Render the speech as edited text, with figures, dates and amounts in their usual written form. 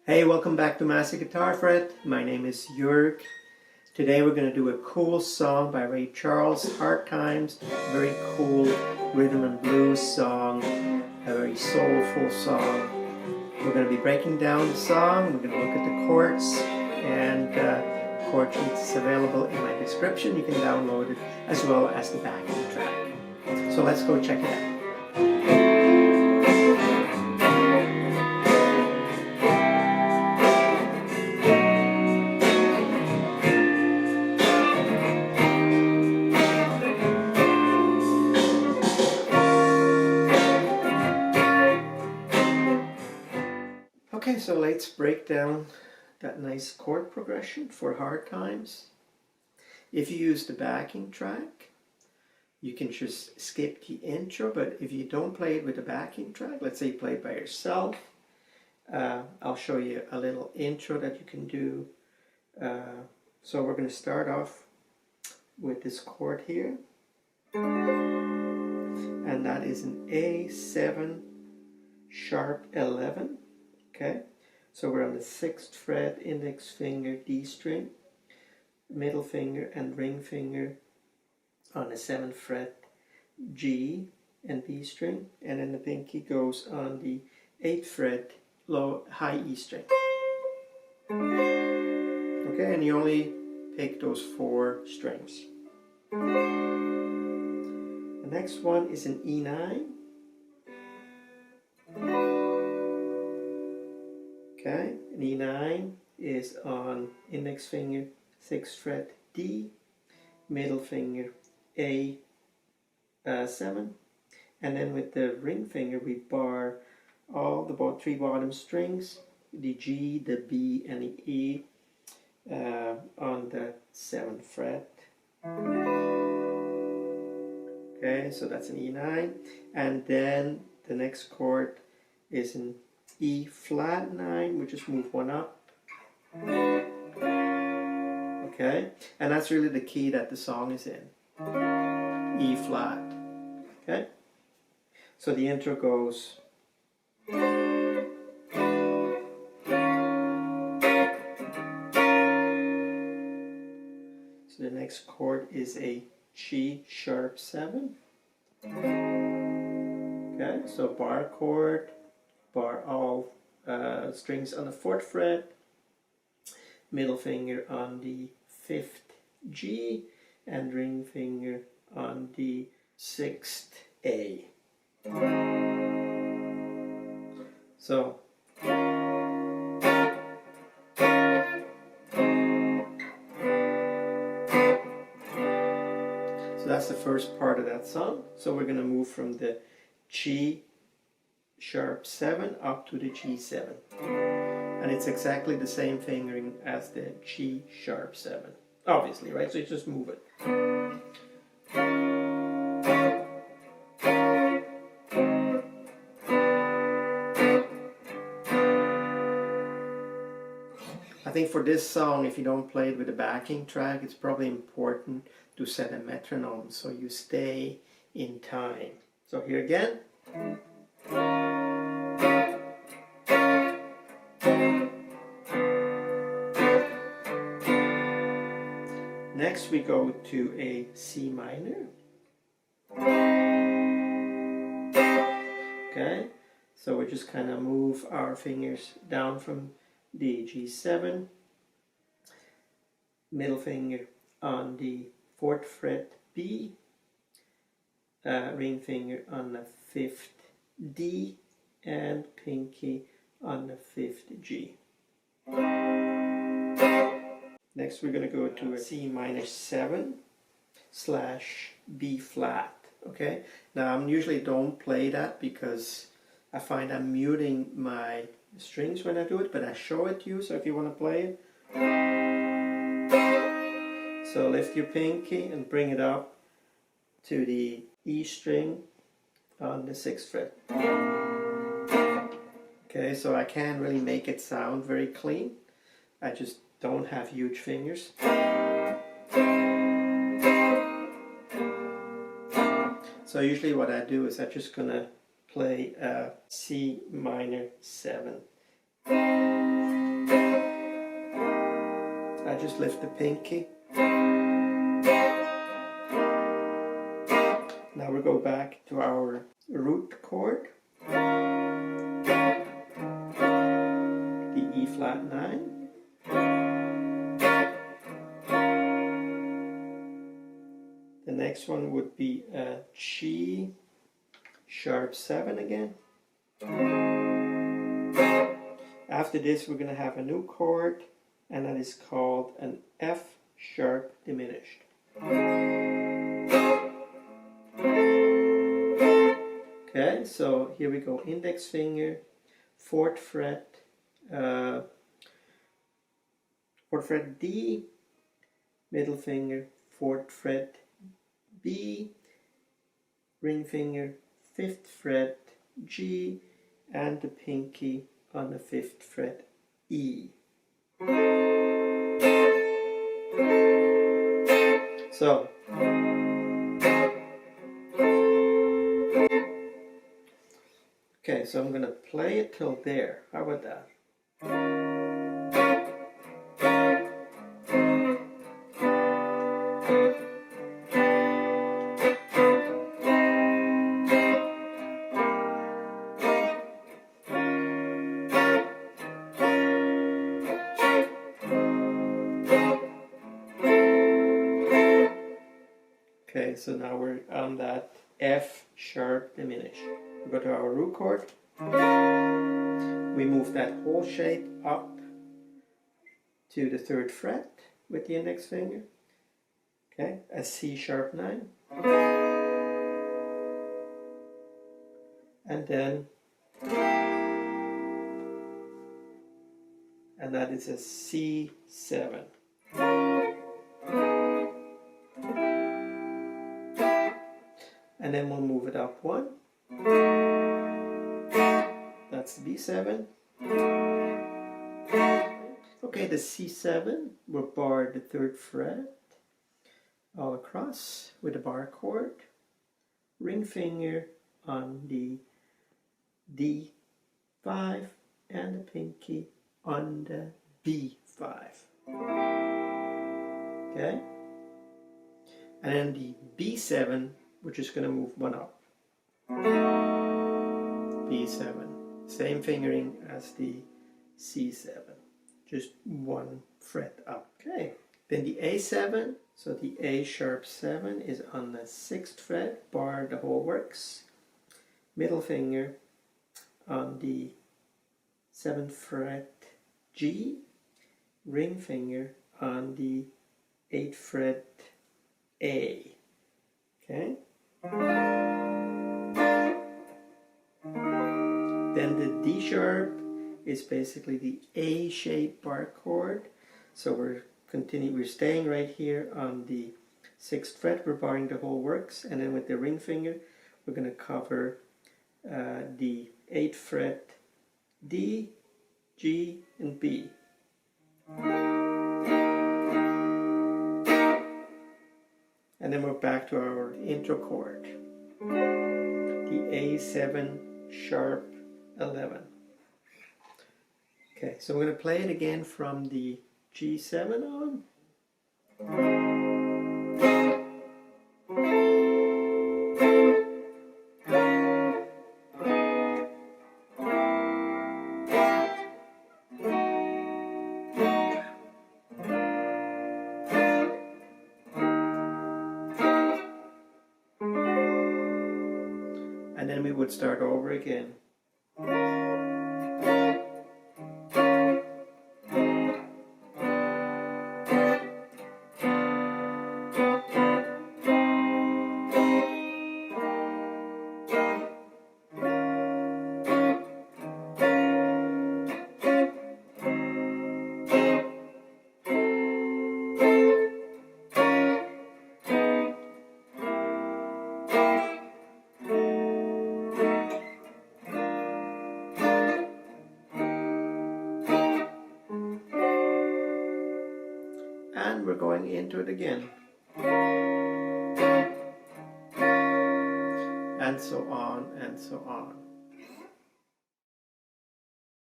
Hey, welcome back to Master Guitar Fret. My name is Jörg. Today we're going to do a cool song by Ray Charles, Hard Times. Very cool rhythm and blues song, a very soulful song. We're going to be breaking down the song, we're going to look at the chords, and chord sheets is available in my description. You can download it as well as the backing track. So let's go check it out. Okay, so let's break down that nice chord progression for Hard Times. If you use the backing track, you can just skip the intro, but if you don't play it with the backing track, let's say you play it by yourself, I'll show you a little intro that you can do. So we're going to start off with this chord here, and that is an A7 sharp 11. Okay, so we're on the 6th fret, index finger, D string, middle finger and ring finger on the 7th fret, G and B string, and then the pinky goes on the 8th fret, high E string. Okay, and you only pick those 4 strings. The next one is an E9. Okay, an E9 is on index finger, 6th fret, D, middle finger, A7, and then with the ring finger we bar all the 3 bottom strings, the G, the B, and the E on the 7th fret. Okay, so that's an E9, and then the next chord is an E flat 9, we just move one up. Okay, and that's really the key that the song is in. E flat. Okay, so the intro goes. So the next chord is a G sharp 7. Okay, so bar chord. Bar all strings on the 4th fret, middle finger on the 5th G, and ring finger on the 6th A. So that's the first part of that song. So we're going to move from the G sharp 7 up to the G7, and it's exactly the same fingering as the G sharp 7, obviously, right? So you just move it. I think for this song, if you don't play it with a backing track, it's probably important to set a metronome so you stay in time. So here again. Next we go to a C minor. Okay, so we just kind of move our fingers down from the G7, middle finger on the 4th fret B, ring finger on the 5th D, and pinky on the 5th G. Next we're going to go to a C minor 7 / B flat. Okay, now I usually don't play that because I find I'm muting my strings when I do it, but I show it to you, so if you want to play it. So lift your pinky and bring it up to the E string on the 6th fret. Okay, so I can't really make it sound very clean. I just don't have huge fingers. So usually what I do is I'm just gonna play a C minor 7. I just lift the pinky. Now we go back to our root chord, the E flat 9. The next one would be a G sharp 7 again. After this we're going to have a new chord, and that is called an F sharp diminished. Okay, so here we go. Index finger, 4th fret, 4th fret D, middle finger, 4th fret B, ring finger, 5th fret G, and the pinky on the 5th fret E. So okay, so I'm going to play it till there. How about that? Okay, so now we're on that F sharp diminished. We go to our root chord. We move that whole shape up to the 3rd fret with the index finger. Okay, a C sharp 9. And then, and that is a C7. And then we'll move it up 1. That's B7. Okay, the C7 will bar the 3rd fret all across with a bar chord. Ring finger on the D5 and the pinky on the B5. Okay? And then the B7, we're just going to move 1 up. B7. Same fingering as the C7. Just 1 fret up. Okay. Then the A7. So the A sharp 7 is on the 6th fret, bar the whole works. Middle finger on the 7th fret G. Ring finger on the 8th fret A. Okay. Then the D sharp is basically the A-shaped bar chord. So we're staying right here on the 6th fret, we're barring the whole works, and then with the ring finger we're going to cover the 8th fret D, G, and B. And then we're back to our intro chord, the A7 sharp 11. Okay, so we're going to play it again from the G7 on. And then we would start over again. And we're going into it again. And so on and so on.